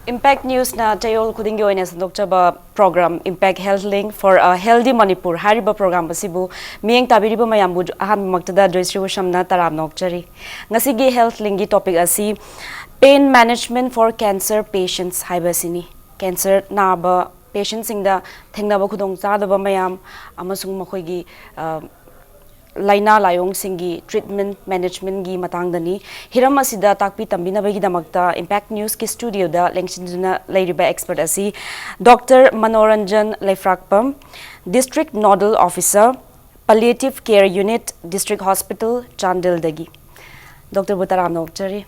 Impact News na Tayol Kudingi oina sandokchaba program Impact Health Link for a Healthy Manipur hariba program basibu miyeng tabiriba mayambu aham maktada Joyshree Usham na taram nokchari ngasigi health link gi topic asi pain management for cancer patients haibasini cancer naba patients singda thengnaba khudong chadaba mayam amasung makhoigi Laina Layong Singi treatment management gi matangdani hiram asida takpi tambina bagi damakta Impact News ki studio da lengchinjuna lairiba expert asi Dr. Manoranjan Laiphrakpam District Nodal Officer Palliative Care Unit District Hospital Chandel dagi Dr. Butaram Nokchari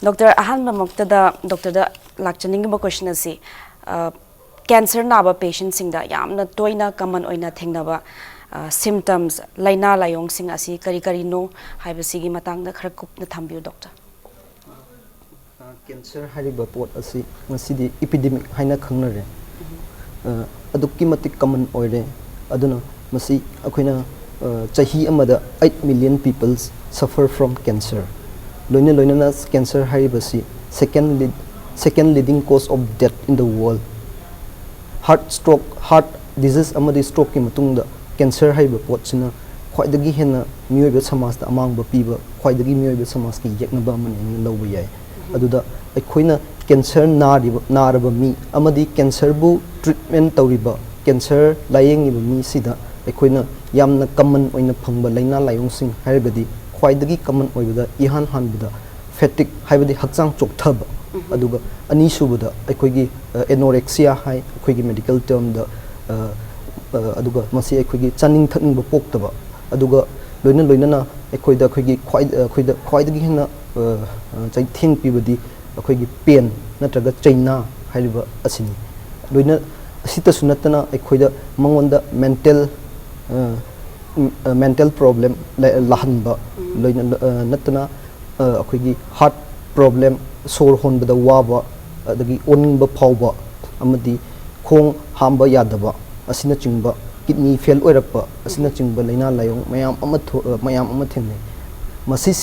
Dr. Ahan Mamokta da Dr. da lakchaning ba question asi cancer naba patient singda yamna toina common oina thengnaba symptoms laina layong sing asi kari no haibasigi matang da khara kupna thambiu doctor cancer hariba pot asi masidi epidemic haina khangnare adukki matik common oire aduna masi akoina chahi amada 8 million people suffer from cancer loina cancer haribasi second leading cause of death in the world heart disease amadi stroke ki matungda cancer haiba potsina khwaidagi hena mioiba samas da amang ba piba khwaidagi mioiba samas ki yeknaba mane lawba yai aduda aikhoina cancer naraba mi amadi cancer bu treatment tawriba cancer layeng iba mi sida aikhoina yamna common oina phangba laina layong sing haibadi khwaidagi common oibada ihan hanbada fatigue haibadi hakchang chokthaba aduga ani subada aikhoigi anorexia hai aikhoigi medical term da aduga masi aikhoigi chaning thakning ba poktaba aduga loina aikhoida aikhoigi khwaidagi hena chai thing pibadi aikhoigi pain natraga chaina haiba asini loina asita sunatana aikhoida mangonda mental problem lahanba loina natana aikhoigi heart problem sore honbada waba adagi oningba phawba amadi khong hamba yadaba asina chingba kidney fail oirapa asina chingba laina layong mayam ama themne masi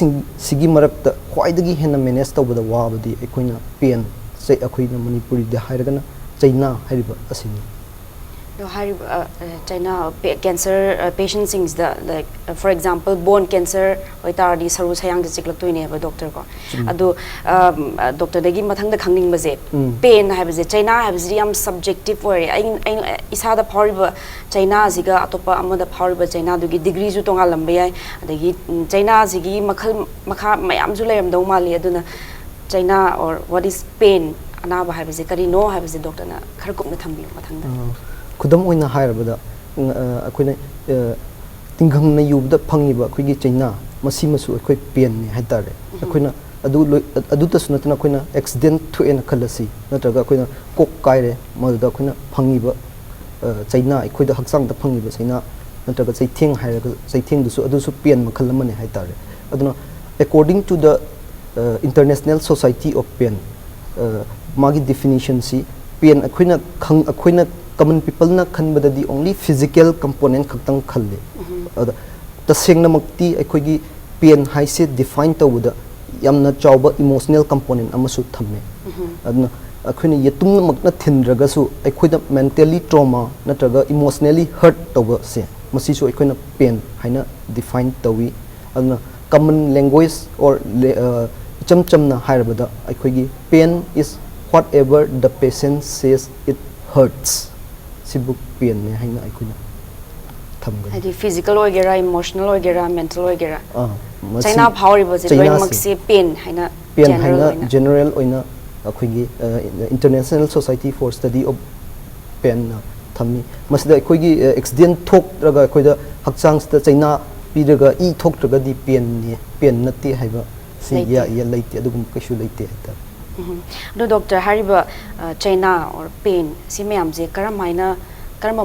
sigi marakta khwaidagi hena manage tawbada wabadi ekoina pain sei akoina manipuri da hairagana chaina hariba asini China cancer patients things the like for example bone cancer oitardi saru sayang de chiklak toine ba doctor ko adu doctor dagi mathang da khangning baje pain haibase China haibase yam subjective ore ai isa da phoriba China ziga atopa amada phoriba China dugi degree ju tonga lambe yai adagi China zigi makha mayam ju layam dau mali aduna China or what is pain anaba haibase kari no haibase doctor na kharkup na thambi mathang da khudam oina hairabada akoina tinghang na yubda phangiba akoigi chaina masi masu akoi pain ni haitare akoina adu ta sunatna akoina accident thu ena khalasi natraga akoina kok kaire maduda akoina phangiba chaina akoida hakchang da phangiba chaina natraga chaitheng hairaga chaitheng dusu adusu pain makhal amane haitare aduna according to the International Society of Pain magi definition si pain akoina common people na khanbada di only physical component khaktang khalle tasengna makti aikoigi pain haise define tawuda yamna chawba emotional component amasu thamme adna akoina yetumna makna thindraga su aikoida mentally trauma natraga emotionally hurt tawba se masi su aikoina pain haina define tawi adna common language or chamna hairabada aikoigi pain is whatever the patient says it hurts sibuk pain ne haina aikuna thamga adi physical ogera emotional ogera mental ogera China power was it when maxi pain haina general oina akoigi International Society for Study of Pain thammi masida akoigi accident thok raga akoida hakchang sta China piraga e thok raga di pain nati haiba si ya leite adugum kashu leite ta Doctor hariba China or pain si mayam je karamaina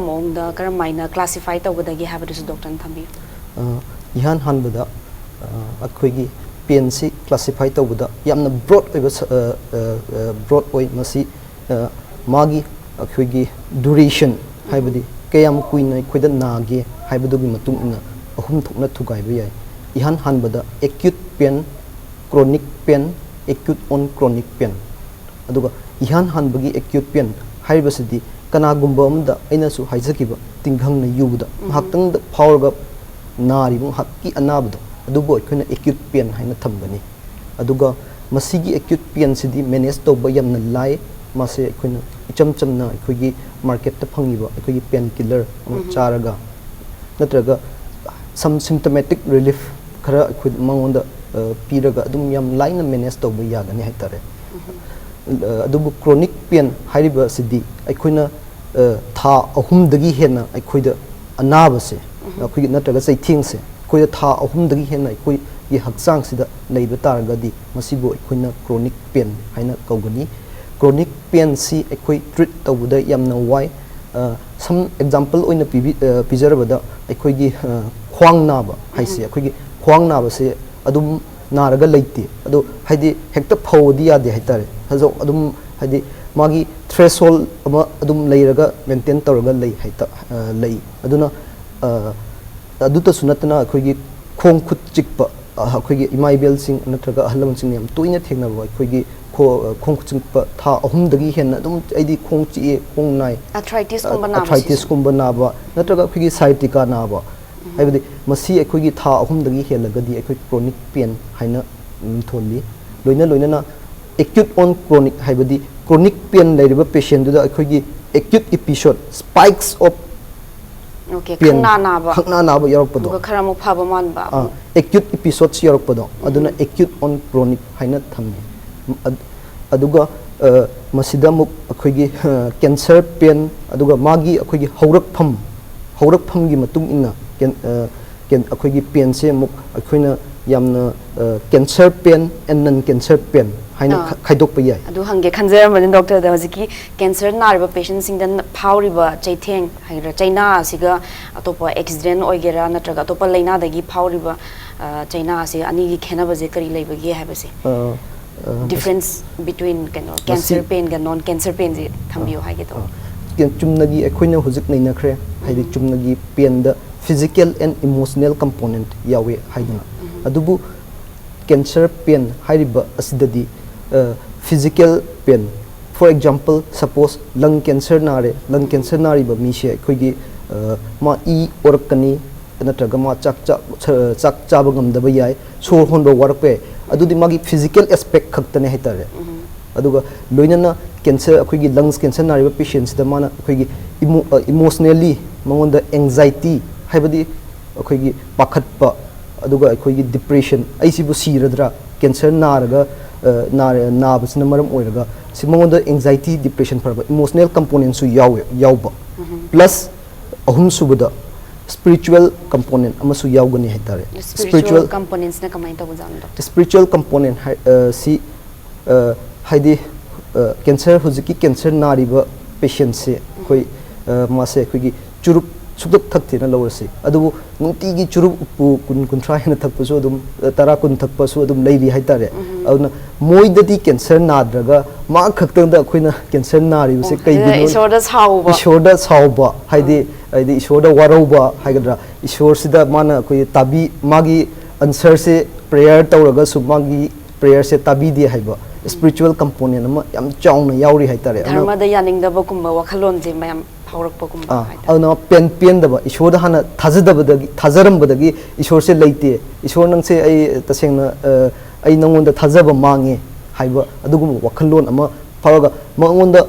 mongda karamaina classify tawdagi habadu doctor thambi ihan hanbada akhoigi pain si classify tawda yamna broad oi masi magi akhoigi duration haibadi kayam kuina khoida nage haibadugi matungna ahum thokna thugaiba yai ihan hanbada acute pain chronic pain acute on chronic pain aduga ihan han bagi acute pain haibasidi kana gumba amda aina su haizakiba tinghang na yubuda haktang da phawrga nari bung hakki anabdo adubo khuna acute pain haina thambani aduga masigi acute pain sidi manage to ba yamna lai mase khuna icham chamna khogi market ta phangiba khogi pain killer charaga natraga some symptomatic relief khara khud mangonda piraga adum yam laina manage to ba yagani haitare adubu chronic pain hariba sidi aikoina tha ahum dagi hena aikoida anaba se akhoi natraga saithing se aikoida tha ahum dagi hena akoi gi hakchang sida leiba taragadi masibo aikoina chronic pain haina kaugani chronic pain si akoi treat tawuda yamna wai some example oina pijarabada akoi gi khwang naba haise akoi gi khwang naba se adum naraga leite ado haidi hekta phawdi yade haitare hajo adum haidi magi threshold ama adum leiraga maintain tawraga lei haita lei aduna aduta sunatna akhoi khong khut chikpa akhoi imaibel sing natraga ahlam sing yam toina thengna ba akhoi khong khut chikpa tha ahum dagi hen adum aidi khong chi khong nai arthritis kumba na ba natraga akhoi sciatica na ba haibadi masi akhoi tha ahum dagi helagadi akhoi chronic pain haina thonli loina na acute on chronic haibadi chronic pain leiriba patient da akhoi acute episode spikes of okay khangna na ba yaropado kharamu phaba man ba acute episodes yaropado aduna acute on chronic haina thamni aduga masida muk akhoi cancer pain aduga magi akhoi haurakpham gi matung inna akhoi pain se muk akhoi yamna cancer pain and non cancer pain haina khaidok pa yai adu hange khanjer man doctor da hojiki cancer nariba patient sing dan phawriba chaitheng haira chaina asiga atopa accident oigera natraga atopa laina dagi phawriba chaina asi ani gi khena baje kari leibage habase difference between cancer pain ga non cancer pain je thambiyo haige to chumnagi akhoina hojik nei nakhre haidi chumnagi pain da physical and emotional component yawe haidina adubu cancer pain hariba asidadi physical pain for example suppose lung cancer nari ba mi she khoigi ma e orakani natraga ma chak cha bangam da ba yai sor hon ba warak pe adudi magi physical aspect khaktane haitare aduga loinana cancer khoigi lungs cancer nari ba patients da mana khoigi emotionally mangonda anxiety haibadi khoigi pakhatpa aduga khoigi depression aisibu siradra cancer naraga nabasina maram oiraga simonda anxiety depression parba emotional component su yawba plus ahum subada spiritual component amasu yawgani haitare spiritual components na kamai ta bujam do spiritual component si haidi cancer hujiki cancer nariba patient se khoi mase khoigi churuk subdak thakti na lawrasi adu nunti gi churuk pu kun try na thakpa so dum tara kun thakpa so dum leiri haitare aduna moidadi cancer nadraga ma khaktang da khoina cancer nari se kai bino isoda sauba haidi isoda warauba haigadra isor sida mana khoi tabi magi answer se prayer tawraga su magi prayer se tabi di haiba spiritual component ma yam chauna yauri haitare dharma da yaning da ba kumba wakhalon je mayam auna pen da ba ishor hana thajarambadagi ishor se leite ishor nang se ai tasengna ai nangonda thajaba mangi haiba adugum wakhalon ama faraga mangonda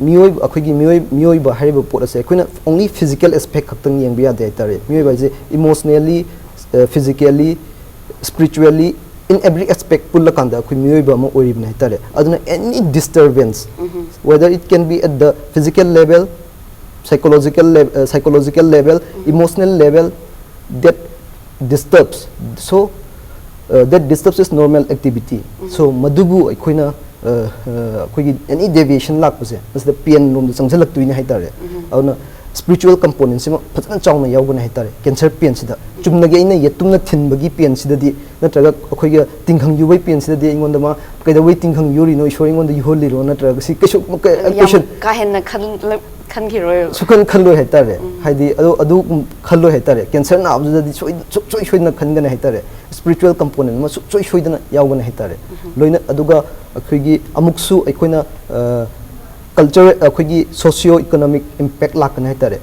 miyoi akhoigi miyoi ba hariba pot ase khoina only physical aspect khaktang yengbiya de tare miyoi ba je emotionally physically spiritually in every aspect pulla kanda khoi miyoi ba ma oribna tare aduna any disturbance whether it can be at the physical level psychological level emotional level that disturbs so that disturbs is normal activity so madubu khoina khoi any deviation lakpase mas the pain room the changjalak tuina haitare aduna spiritual component sima phajana chawna yawgana haitare cancer pain sida chumnagi aina yetumna thinbagi pain sida di natraga akhoiga tinghang yubai pain sida di ingonda ma kaida wai tinghang yuri no ishori ingonda yuholi ro natraga si keshu question ka henna khan ki roy sukan khallo haitare haidi adu khallo haitare cancer na abda di choi na khangana haitare spiritual component ma choi dana yawgana haitare loina aduga akhoigi amuksu aikoina culture akhoigi socio economic impact lakana haitare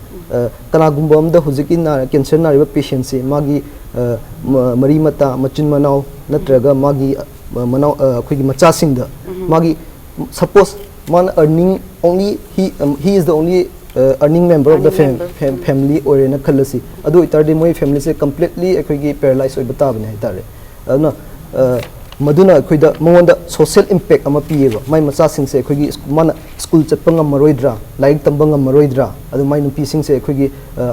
kana gumba amda hujiki na cancer na riba patient se magi mari mata machin manau natraga magi manau akhoigi macha singda magi suppose man earning only he is the only earning member of the family or in a khalasi adu itarde moi family se completely akhoigi paralyzed oi bata bane haitare aduna maduna akhoida mongonda social impact ama pieba mai macha sing se akhoigi mana school chatpa ngamaroidra like tamba ngamaroidra adu mai nupi sing se akhoigi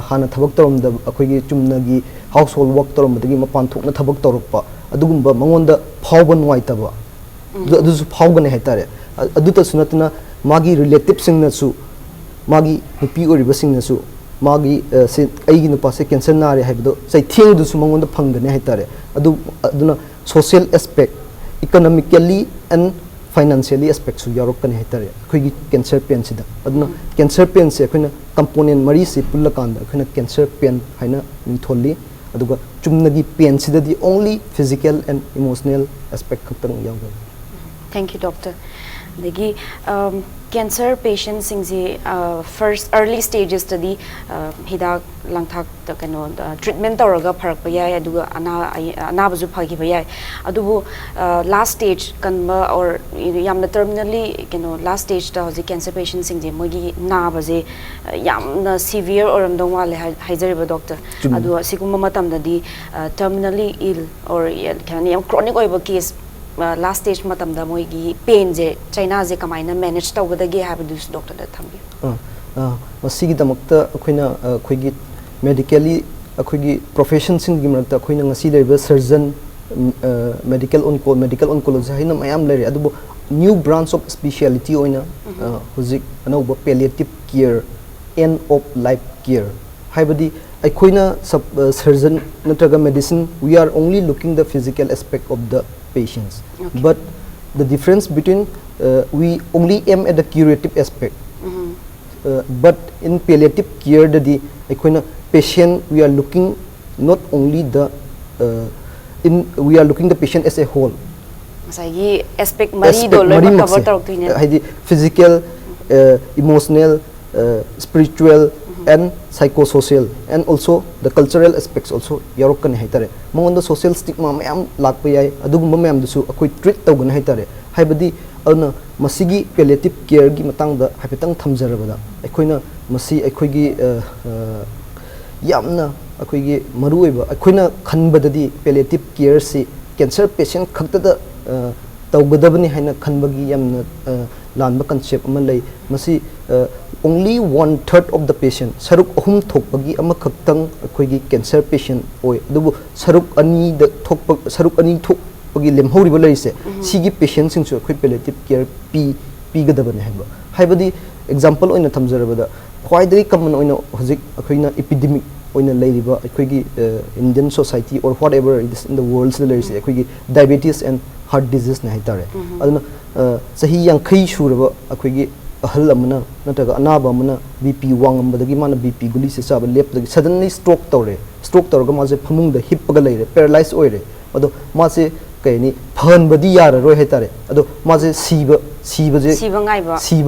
hana thabak torom da akhoigi chumnagi household work torom dagi mapan thokna thabak torokpa adugumba mongonda phawban waitaba adu su phawgane haitare adu ta sunatna magi relative sing na su magi nupi oriba sing na su magi se aigi nupa se cancer na re haibdo sai thieng du su mongonda phangane haitare aduna social aspect economically and financially aspect su yarokane haitare khoigi cancer pain sida aduna cancer pain se khoina component mari se pulla kanda khoina cancer pain haina nitholi aduga chumnagi pain sida di only physical and emotional aspect khaptang yawa. Thank you, doctor. Dagi cancer patients singzi first early stages study hidak langthak ta kano treatment tawraga pharak pa yai aduga ana bazu phagi ba yai adubu last stage kanba or yamna terminally kano last stage ta hoji cancer patients singji mogi na baje yamna severe or amdong wale haijariba doctor adu siguma matam da di terminally ill or kan yam chronic oiba case last stage matam da moi gi pain je China je kamaina manage tawgadagi habdu doctor da thambi masigi damakta akoina akoigi medically akoigi profession sing gi marta akoina ngasi leba surgeon medical oncology haina mayam lere adubo new branch of speciality oina huzik anoba palliative care end of life care haibadi akoina surgeon natraga medicine we are only looking the physical aspect of the patients. Okay. But the difference between we only aim at the curative aspect. But in palliative care, the patient we are looking not only the we are looking the patient as a whole. Aspect mari physical, emotional, spiritual, and psychosocial, and also the cultural aspects also yarokan haitare mongonda social stigma mayam lakpa yai adugumba mayam dusu akoi treat tawgan haitare haibadi ana masigi palliative care gi matang da haipetang thamjarabada akoina masi akoigi yamna akoigi maruiba akoina khanbadadi palliative care si cancer patient khakta da tawgadabani haina khanbagi yamna lanba concept ama lei masi only 1/3 of the patient saruk ahum thokpagi ama khaktang akoigi cancer patient oi adubu saruk ani da thokpa saruk ani thokpagi lemhoriba leise sigi patient sing su akoi palliative care pi gadabane haibadi example oina thamjarabada khwaidari common oina hojik akoina epidemic oina leiriba akoigi Indian society or whatever it is in the world leise akoigi diabetes and heart disease na haitare aduna sahi yankhai shuraba akoigi ahal amana nataga anaba amana bp wang ambadagi mana bp guli se saba lepdagi suddenly stroke tawraga ma je phamung da hippaga leire paralyzed oire ado ma se kaini phan badi yara roi hetare ado ma je siba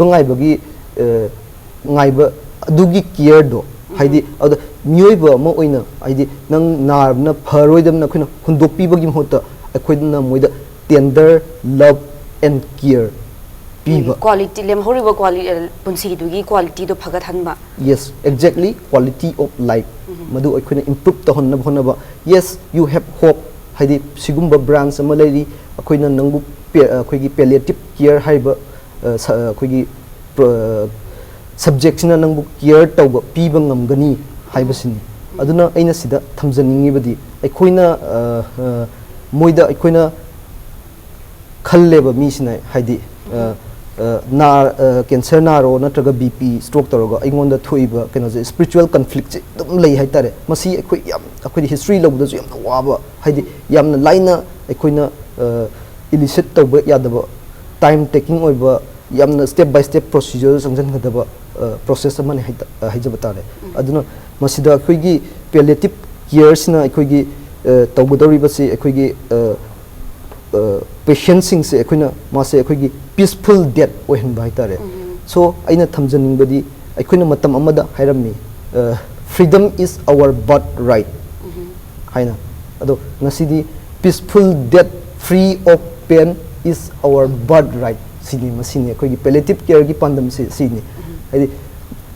ngai bagi ngaiba adugi care do haidi ado mioiba ma oina haidi nang narna pharoidam na khina hundokpi bagi mohota akhoidna moida tender love and care quality lemhoriba quality punsi dugi quality do phagat hanba yes exactly quality of life madu akhuna improve ta honna bhona yes you have hope haidi sigumba branch ama lei akhuna nangbu akhoi palliative care haiba akhoi subject sina nangbu care tawba piba ngamgani haibasini aduna aina sida thamjaningi badi akhuna moida akhuna khalleba mi sina haidi cancer naro natraga BP stroke toroga ingonda thuiba keno je spiritual conflict dum lei haitare masi akoi history lo budasu yamna waba haidi yamna laina akoina illicit tawba yadaba time taking oiba yamna step by step procedure sangjan gadaba process amane haijaba tare aduna masida akoigi palliative care sina akoigi tawbudori basi akoigi patient sing se akoina mase akoigi peaceful death ohen bai tare so aina thamjaning badi akoina matam amada hairammi freedom is our birthright haina ado ngasidi peaceful death free of pain is our birthright sini masini akoigi palliative care gi pandam se sini haidi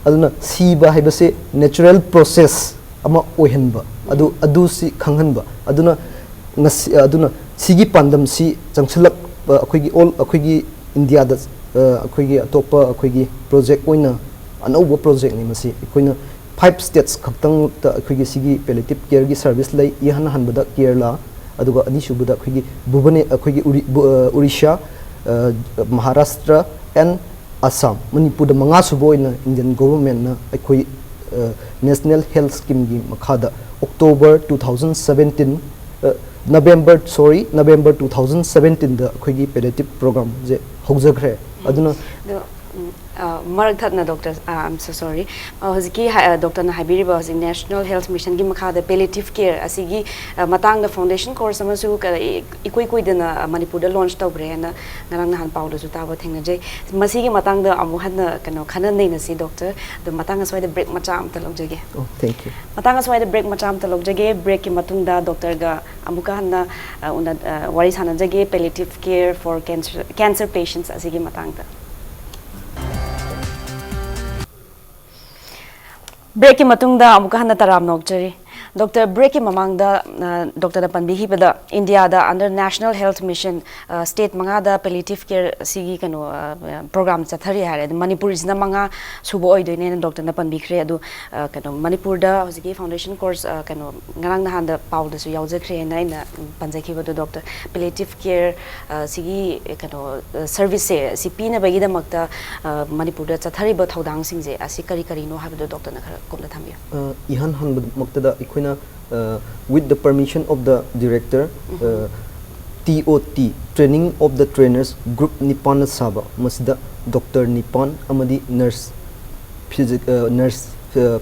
aduna siba haibase natural process ama ohenba adu si khanghanba aduna aduna sigi pandam si changchalak akoigi all akoigi india da akoigi atopa akoigi project oina anauba project ni masi akoina 5 states khaktang ta akoigi sigi palliative care gi service lai ihan hanbada kerala aduga ani subada akoigi bubane akoigi Odisha Maharashtra and Assam Manipur da manga suboina Indian government na akoi national health scheme gi makhada October 2017 November 2017 da akoigi palliative program je hojagre aduna Mark Thatna doctor I'm so sorry hoziki doctor na habiri ba hozi national health mission gi makha da palliative care asigi matang da foundation course amasu ikoi dana Manipur da launch tawbre na ngarang na han pawda su tawa thengna je masigi matang da amu han kano khana nei na si doctor the matang aswai da break macha am talok jage oh thank you matang aswai da break macha am talok jage break ki matung da doctor ga amuka han na una wari sana jage palliative care for cancer patients asigi matang da break ki matungda amuka hana taram nokjari Dr. Break Mamangda Dr. Panbihi pada India da under National Health Mission state manga da palliative care sigi kano program chathari hare Manipur is na manga subo oi doine Dr. Panbi khre adu kano Manipur da hosigi foundation course kano ngarang na han da paul da su yauje khre na ina panjaki badu Dr. Palliative care sigi kano service se CP na bagi da makta Manipur da chathari ba thodang sing je asi kari kari no habdu Dr. na khara komla thambi ihan han makta da with the permission of the director, TOT, training of the trainers, group Nippon Saba, Masda, Dr. Nippon, Amadi, nurse, nurse,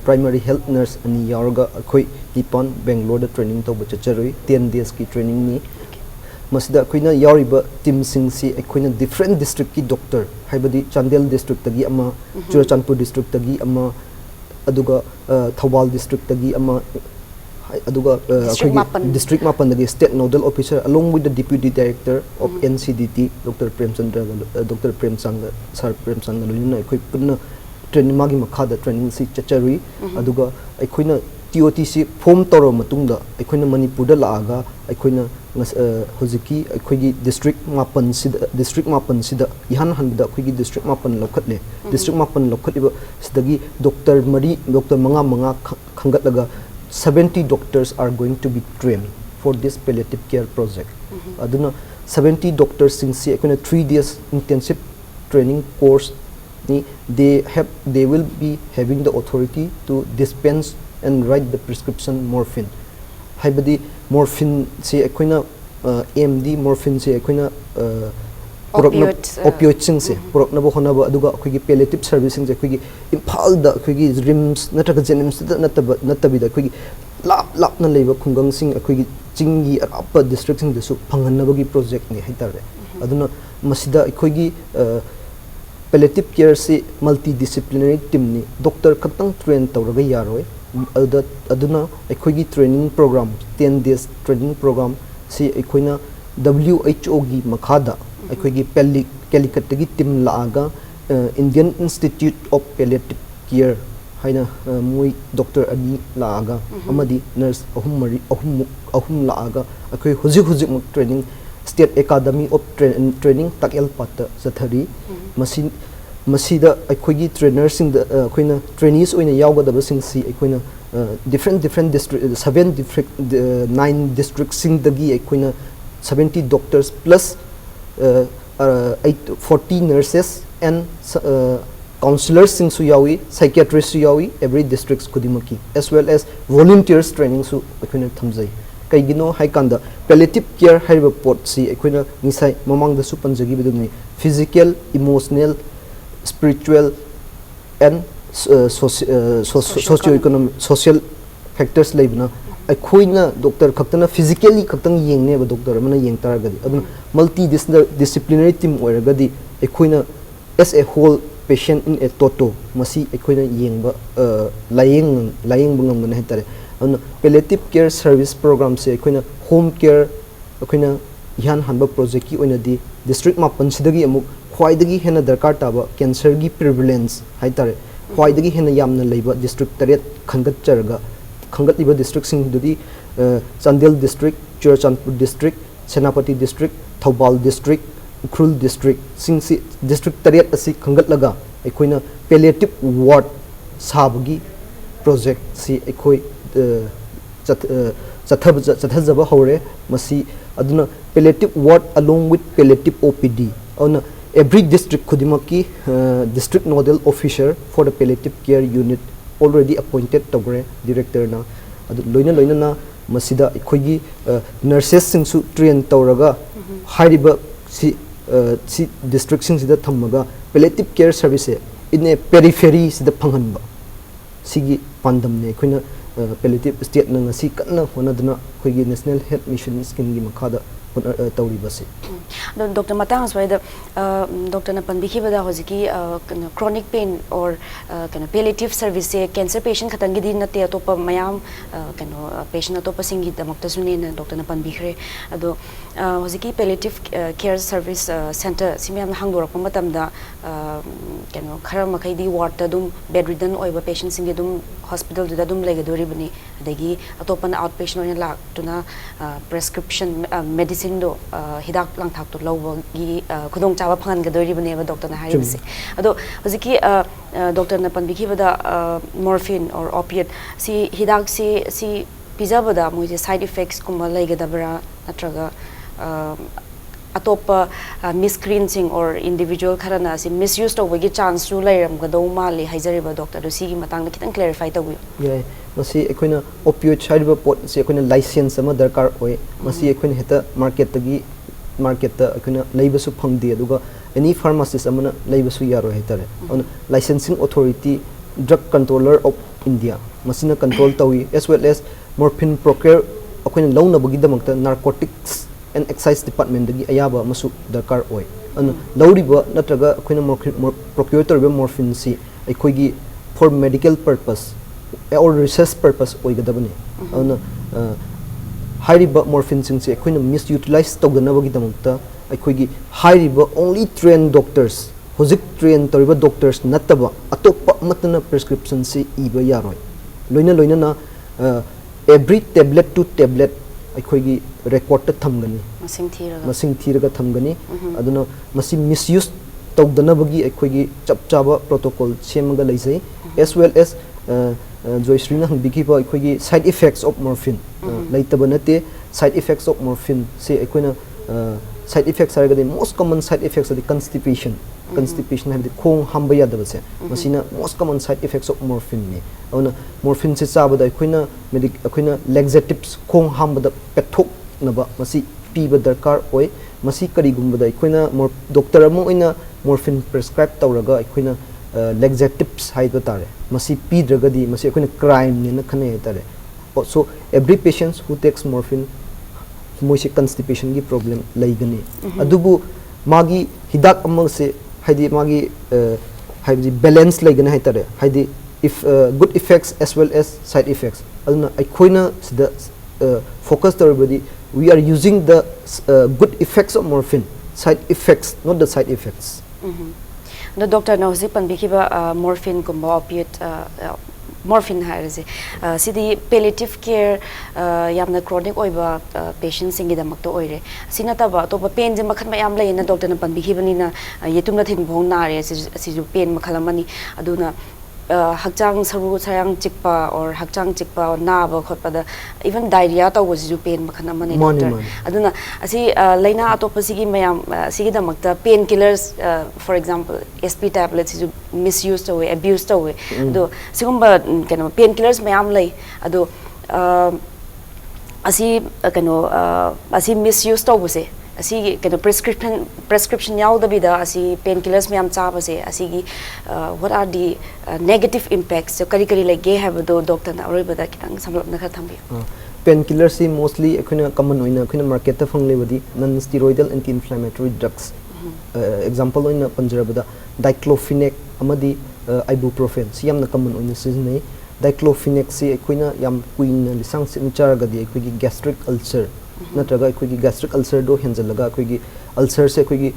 primary health nurse, and Yarga, Akoi, Nippon, Bangalore, the training to Bachacharui, 10 days ki training ni. Masda Quina Yariba, Tim Sing Si, Aquina, different district ki doctor, Haibadi, Chandel district tagi ama, Churachandpur district tagi ama, aduga Thawal district tagi ama aduga district mapan tagi state nodal officer along with the deputy director of NCDT Dr. Dr. Premchand Sir Premchand luna akoi punna training magi makha training si chacharui aduga akoina TOTC form toro matungda akoina Manipur da laaga akoina hojiki akoigi district mapan sida ihan hanbada akoigi district mapan lokhatle district mapan lokhatiba sidagi doctor manga khangatlaga 70 doctors are going to be trained for this palliative care project aduna 70 doctors sing si akoina 3 days intensive training course ni they will be having the authority to dispense and write the prescription morphine haibadi morphine se akoina AMD morphine se akoina opioid sing se porokna bo hona ba aduga akoigi palliative servicing je akoigi imphal da akoigi rims natraga jenims da natabi da akoigi lap na leiba khungang sing akoigi chingi apa district sing desu phanganabagi project ni haitare aduna masida akoigi palliative care se multidisciplinary team ni doctor khatang train tawraga yaroi aduna akoigi training program 10 days training program si akoina WHO gi makhada akoigi Calicut gi team laaga Indian Institute of Palliative Care haina mui doctor ani laaga amadi nurse ahum laaga akoi hujik training State Academy of Training takel pat sathari masida akoigi trainers sing da akoina trainees oina yawgadaba sing si akoina different district 9 districts sing dagi akoina 70 doctors plus 40 nurses and counselors sing su yawi, psychiatrists su yawi, every districts kudimaki, as well as volunteers training su ekwina thamjai. Kaigino haikanda palliative care haiba pot si ekwina nisai mamang da su panjagi bidumni physical, emotional, spiritual and socio-economic social factors laibna akhoi doctor khaktana physically khaktang yengne ba doctor amana yeng taragadi adun multidisciplinary team oiragadi akhoi as a whole patient in a toto masi akhoi yengba layeng bungam na hetare adun palliative care service program se akhoi home care akhoi yan hanba project ki oina di district ma pansidagi amuk khwaidagi hena darkar taba cancer gi prevalence haitare khwaidagi hena yamna leiba district taret khangat charga khangat liba district sing dudi Chandel district, Churachandpur district, Senapati district, Thoubal district, Ukhrul district sing si district taret asi khangat laga ekoina palliative ward sabagi project si ekoi chathajaba hore masi aduna palliative ward along with palliative OPD on every district khudimaki district nodal officer for the palliative care unit already appointed togre director na adu loina na masida ikhoigi nurses sing su train tawraga hariba si district sing sida thamaga palliative care service in a periphery sida phanghanba sigi pandam ne khoina palliative state na ngasi kanna honaduna khoigi national health mission scheme gi makhada tawri basi Dr. Matang as well Dr. Napan Bikibada hoziki chronic pain or palliative service cancer patient khatangi din nate atopa mayam patient atopa singi damakta sunena Dr. Napan Bikre ado hoziki palliative care service center simyam hangdorak matamda khara makai di ward ta dum bedridden oiba patient singi dum hospital da dum legadori bani adagi atopa na outpatient oina lak tuna prescription medicine do hidak lang thak to lawgi khudong chawa phangan gadori bane ba doctor na hairisi ado hoziki doctor na panbiki bada morphine or opiate si hidak si pizabada moi side effects kuma laigadabra natraga atopa miscreating or individual kharana si misuse to wagi chance su lairam gado mali haijariba doctor do sigi matang na kitang clarify tawi yeah masi ekoina opioid haiba pot si ekoina license ama darkar oi masi ekoina heta market ta ekoina leibasu phangde aduga any pharmacist amana leibasu yaro hetare on licensing authority drug controller of India masina control tawi as well as morphine procure ekoina launa bagi damakta narcotics and excise department dagi ayaba masu darkar oi an lauriba natraga ekoina procure tarba morphine si ekoigi for medical purpose or research purpose oigadabani an hariba morphine sing se ekoina misutilize tawdanabagi damakta ekoigi hariba only trained doctors hozik train tariba doctors nataba atoppa matana prescription se iba yaroi loina na every tablet to tablet ekoigi record ta thamgani masing thiraga thamgani aduna masi misuse tawdanabagi ekoigi chapchaba protocol semaga leisai as well as Joyshree na bigi ba ekoigi side effects of morphine laitaba nate side effects of morphine se ekoina side effects are the most common side effects of the constipation have the khong hamba yadaba se masina most common side effects of morphine ni ona morphine se chabada ekoina ekoina laxatives khong hamba da pethok naba masi piba darkar oi masi kari gumbada ekoina doctor amo oina morphine prescribe tawraga ekoina laxatives haiba tare masi pidragadi masi ekoina crime ni na khane tare so every patient who takes morphine moise constipation gi problem laigani adubu magi hidak amang se haidi magi haidi balance laigana haitare haidi if good effects as well as side effects aduna aikoina sida focus tarabadi we are using the good effects of morphine side effects not the side effects the doctor now zi panbikiba morphine kumba opiate morphine hairase sidi palliative care yamna chronic oiba patients singi damakto oire sinataba to pain je makhan mayam leina doctor na panbihibani na yetumna thin bhong na re si ju pain makhalamani aduna hakchang saru sayang chikpa or hakchang chikpa or naba khotpada even diarrhea to was ju pain makhana mani doctor aduna asi laina atopa sigi mayam sigi damakta painkillers for example SP tablets is misused away abused away do sigumba kano painkillers mayam lay ado asi kano asi misuse to buse asi kano prescription yaw da bida asi painkillers mayam cha base asi gi what are the negative impacts so kari kari like ge have do doctor na ori bada kitang samlap na kha thambi painkillers si mostly ekhuna common oina ekhuna market ta phang lebadi non steroidal anti inflammatory drugs example oina panjarabada diclofenac amadi ibuprofen si yamna common oina siznai diclofenac si ekhuna yam queen lisang sin charagadi ekhigi gastric ulcer natraga ekhigi gastric ulcer do henjalaga ekhigi ulcer se ekhigi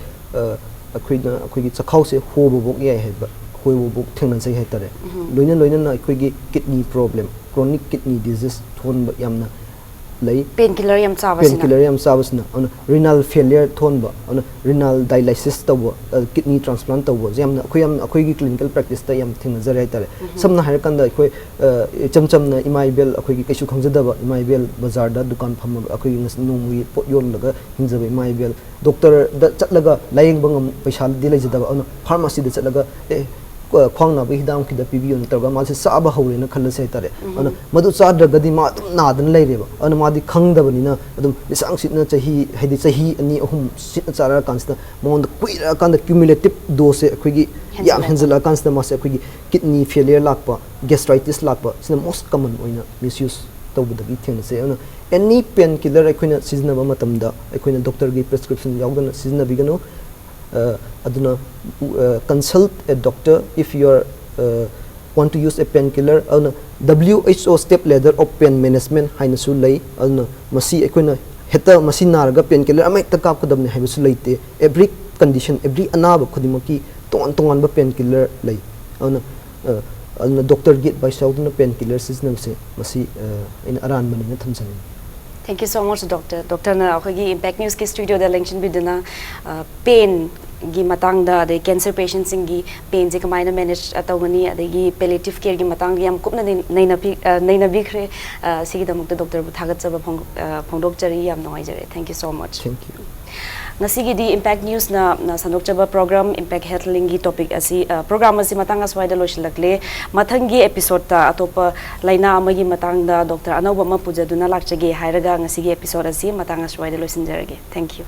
ekhigi chakhau se hobobok yai heba hobobok thengna sai hetare loina na ekhigi kidney problem chronic kidney disease thon yamna lay painkiller yam sabasna on renal failure thon ba on renal dialysis taw kidney transplant taw yamna akhoi gi clinical practice ta yam thing zare tare samna har kan da akhoi chamcham na imaibel akhoi gi kaisu khangjada ba imaibel bazar da dukan pham akhoi gi nungwi pot yon laga hinjaba imaibel doctor da chatlaga layeng bangam paisa di lejada ba on pharmacy da chatlaga khwang na bi hidam ki da pibi on targa mal se saaba hawre na khalla sai tare ana madu chadra gadi ma na dan lai reba ana ma di khang da bani na adum isang sit na chahi haidi chahi ani ahum sit na chara kansta mon kuira kan da cumulative dose akhigi yam henzala kansta ma se akhigi kidney failure lakpa gastritis lakpa sina most common oina misuse tawbada gi theng se ana any painkiller akhina sizna ba matam da akhina doctor gi prescription yawdana sizna bigano aduna consult a doctor if you are want to use a painkiller WHO step ladder of pain management haina su lay masi ekuna heta masi narga painkiller amai ta kap kadam ne haibu su leite every condition every anaba khudimaki ton ba painkiller lay doctor get by sauduna painkiller system se masi in aran mani na thamsani. Thank you so much, Doctor. Doctor na akhoi Impact News ki studio da lenction bidna pain gi matang da de cancer patients gi pain je kamaina manage atawani adagi palliative care gi matang yam kupna naina bikre sigi da mukta doctor bu thagat chaba phongdok chari yam noi jare. Thank you so much. Thank you. Nasigi di Impact News na sanok chaba program Impact Health Lingi topic asi program asi matang aswai da loshilakle mathangi episode ta atopa laina amagi matang da Dr. Anawba ma pujaduna lakchage hairaga ngasigi episode asi matang aswai da losinjarage. Thank you.